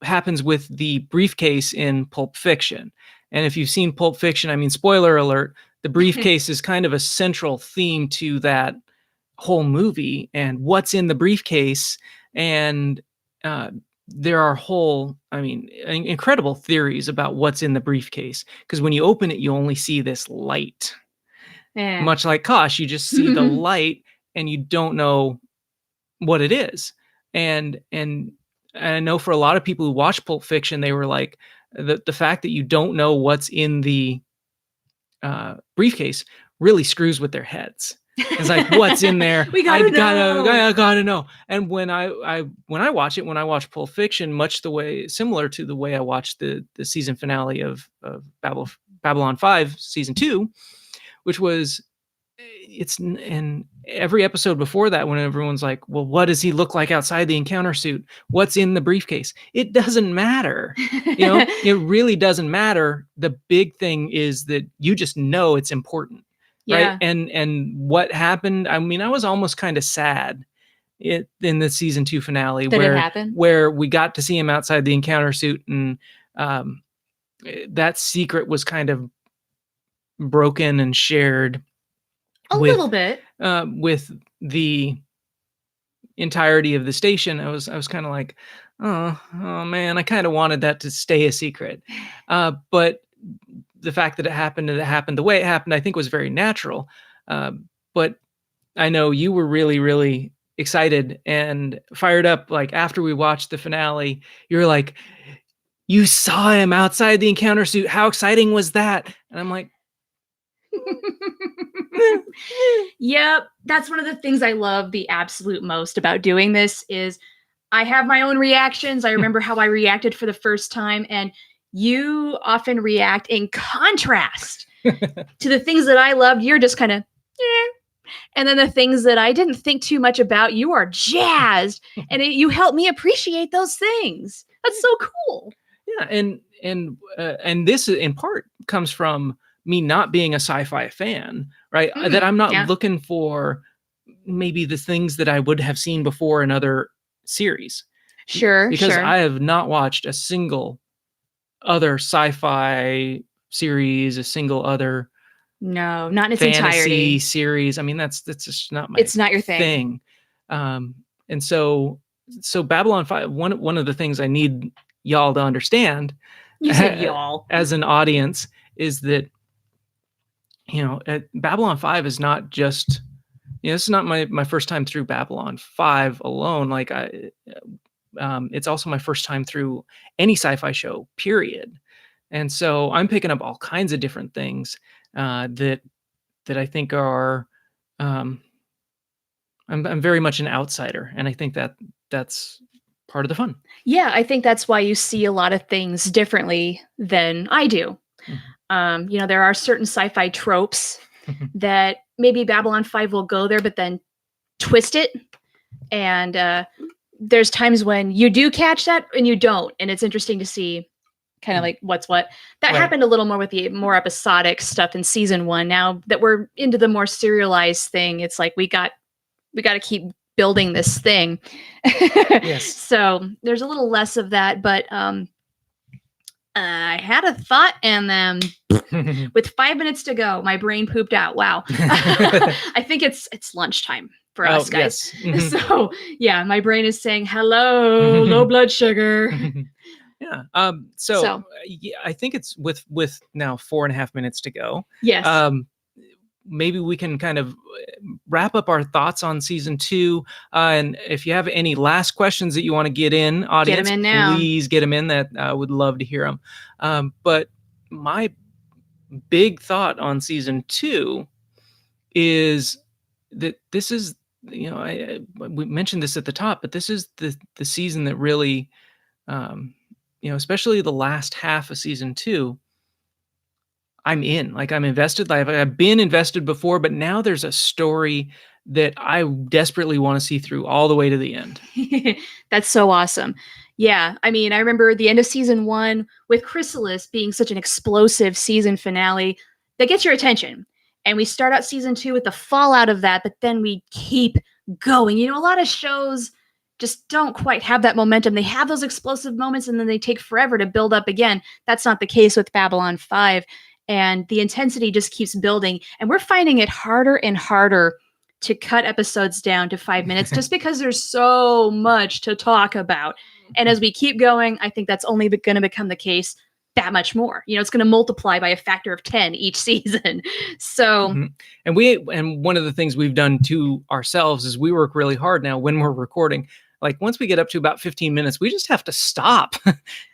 happens with the briefcase in Pulp Fiction. And if you've seen Pulp Fiction, I mean, spoiler alert, the briefcase is kind of a central theme to that whole movie and what's in the briefcase. And there are incredible theories about what's in the briefcase, because when you open it, you only see this light. Yeah. Much like Kosh, you just see the light and you don't know what it is. And I know for a lot of people who watch Pulp Fiction, they were like, the fact that you don't know what's in the briefcase really screws with their heads. It's like, what's in there? I gotta know. And when I watch Pulp Fiction, much similar to the way I watched the season finale of Babylon 5 season 2, which was, and every episode before that, when everyone's like, well, what does he look like outside the encounter suit? What's in the briefcase? It doesn't matter. It really doesn't matter. The big thing is that you just know it's important. Yeah. Right. And what happened, I mean, I was almost kind of sad in the season 2 finale where we got to see him outside the encounter suit, and that secret was kind of broken and shared a little bit with the entirety of the station. I was kind of like, oh man, I kind of wanted that to stay a secret. But the fact that it happened the way it happened, I think was very natural. But I know you were really, really excited and fired up. Like after we watched the finale, you were like, you saw him outside the encounter suit. How exciting was that? And I'm like, yep. That's one of the things I love the absolute most about doing this is I have my own reactions. I remember how I reacted for the first time, and you often react in contrast to the things that I loved. You're just kind of, yeah. And then the things that I didn't think too much about, you are jazzed. And you help me appreciate those things. That's so cool. Yeah. And this in part comes from me not being a sci-fi fan, right? That I'm not looking for maybe the things that I would have seen before in other series. Sure. Because I have not watched a single other sci-fi series, a single other not in its fantasy entirety series. I mean, that's just not my it's not your thing. And so Babylon 5, one of the things I need y'all to understand, you said y'all, as an audience, is that Babylon 5 is not just, this is not my first time through Babylon 5 alone. Like it's also my first time through any sci-fi show, period. And so I'm picking up all kinds of different things that I think are, I'm very much an outsider, and I think that's part of the fun. Yeah, I think that's why you see a lot of things differently than I do. Mm-hmm. There are certain sci-fi tropes that maybe Babylon 5 will go there, but then twist it And there's times when you do catch that and you don't, and it's interesting to see kind of like what's what. That Right. happened a little more with the more episodic stuff in season 1. Now that we're into the more serialized thing, it's like we got to keep building this thing. Yes. So there's a little less of that, but I had a thought, and then with 5 minutes to go, my brain pooped out. Wow. I think it's lunchtime for us guys. Yes. So yeah, my brain is saying hello, low blood sugar. Yeah. So Yeah, I think it's with now 4.5 minutes to go. yes. Maybe we can kind of wrap up our thoughts on season 2. And if you have any last questions that you want to get in, audience, in now. please get them in. That I would love to hear them. But my big thought on season 2 is that this is, we mentioned this at the top, but this is the season that really, especially the last half of season 2, I'm in. Like, I'm invested. Like, I've been invested before, but now there's a story that I desperately want to see through all the way to the end. That's so awesome. Yeah, I mean, I remember the end of season 1 with Chrysalis being such an explosive season finale that gets your attention. And we start out season 2 with the fallout of that, but then we keep going. A lot of shows just don't quite have that momentum. They have those explosive moments and then they take forever to build up again. That's not the case with Babylon 5. And the intensity just keeps building. And we're finding it harder and harder to cut episodes down to 5 minutes just because there's so much to talk about. And as we keep going, I think that's only going to become the case that much more. It's going to multiply by a factor of 10 each season. So, and one of the things we've done to ourselves is we work really hard now when we're recording. Like, once we get up to about 15 minutes, we just have to stop.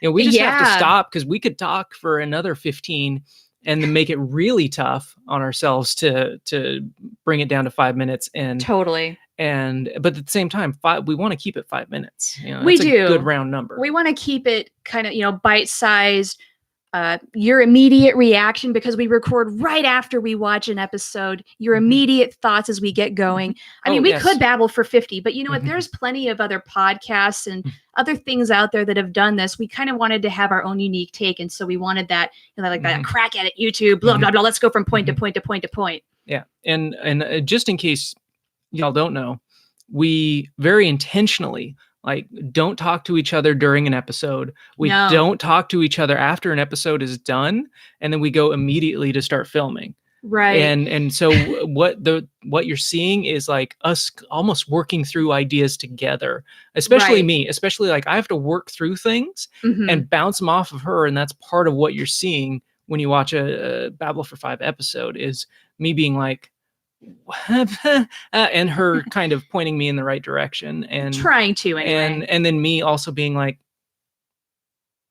We just have to stop, because we could talk for another 15 and then make it really tough on ourselves to bring it down to 5 minutes. And totally. But at the same time, we want to keep it 5 minutes. We do. A good round number. We want to keep it kind of, bite-sized. Your immediate reaction, because we record right after we watch an episode, your immediate thoughts as we get going. I mean, we could babble for 50, but you know what? There's plenty of other podcasts and other things out there that have done this. We kind of wanted to have our own unique take. And so we wanted that, like that crack at it, YouTube, blah, blah, blah. Let's go from point to point to point to point. Yeah. And just in case y'all don't know, we very intentionally don't talk to each other during an episode. We don't talk to each other after an episode is done, and then we go immediately to start filming. Right. And so what you're seeing is like us almost working through ideas together, especially me, especially I have to work through things and bounce them off of her. And that's part of what you're seeing when you watch a Babble for 5 episode, is me being like, and her kind of pointing me in the right direction and trying to anyway. And then me also being like,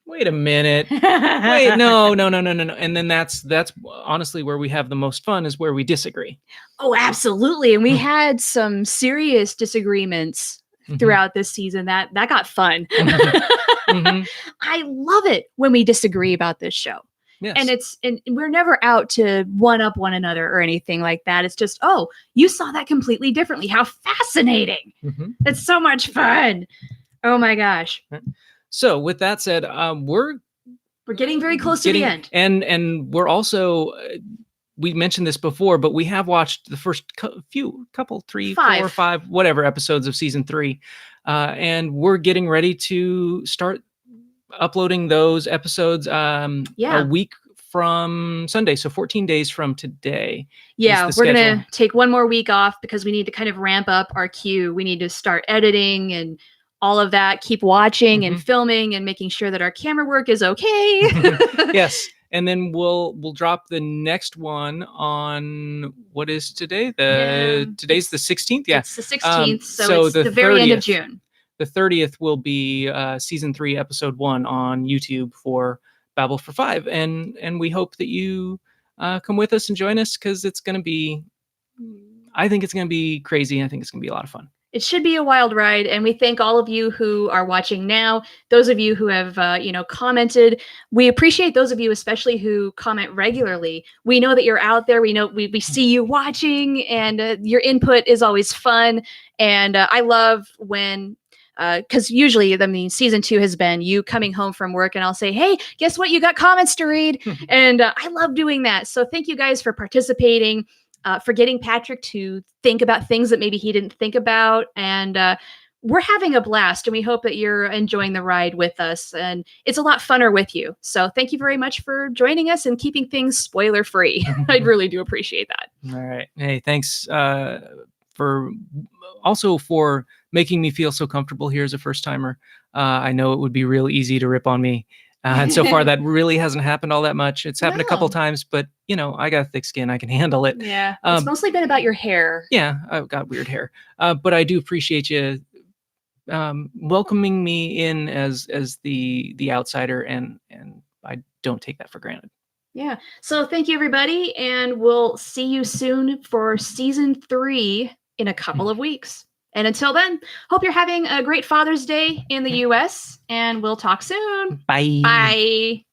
wait a minute, wait, no. And then that's honestly where we have the most fun, is where we disagree. Oh, absolutely. And we had some serious disagreements throughout this season that got fun. I love it when we disagree about this show. Yes. And we're never out to one up one another or anything like that. It's just, oh, you saw that completely differently. How fascinating. It's so much fun. Oh my gosh. So with that said, we're getting very close to the end. And we're also, we mentioned this before, but we have watched the first couple, 3, 4, 5, whatever episodes of season 3. And we're getting ready to start uploading those episodes a week from Sunday, so 14 days from today. Yeah, we're gonna take one more week off because we need to kind of ramp up our queue. We need to start editing and all of that, keep watching and filming and making sure that our camera work is okay. Yes. And then we'll drop the next one on, what is today? Today's the 16th. Yeah, it's the 16th. So it's the very 30th, end of June. The 30th will be season 3, episode 1 on YouTube for Babble for 5. And we hope that you come with us and join us, because it's going to be, I think it's going to be crazy. I think it's going to be a lot of fun. It should be a wild ride, and we thank all of you who are watching now. Those of you who have, commented. We appreciate those of you, especially who comment regularly. We know that you're out there. We know we see you watching, and your input is always fun. And I love when. Because usually, I mean, season 2 has been you coming home from work, and I'll say, "Hey, guess what? You got comments to read," and I love doing that. So thank you guys for participating, for getting Patrick to think about things that maybe he didn't think about. And we're having a blast, and we hope that you're enjoying the ride with us. And it's a lot funner with you. So thank you very much for joining us and keeping things spoiler free. I really do appreciate that. All right. Hey, thanks for making me feel so comfortable here as a first timer. I know it would be real easy to rip on me. And so far, that really hasn't happened all that much. It's happened a couple times, but I got thick skin. I can handle it. Yeah, it's mostly been about your hair. Yeah, I've got weird hair, but I do appreciate you welcoming me in as the outsider, and I don't take that for granted. Yeah. So thank you, everybody, and we'll see you soon for season 3 in a couple of weeks. And until then, hope you're having a great Father's Day in the US, and we'll talk soon. Bye. Bye.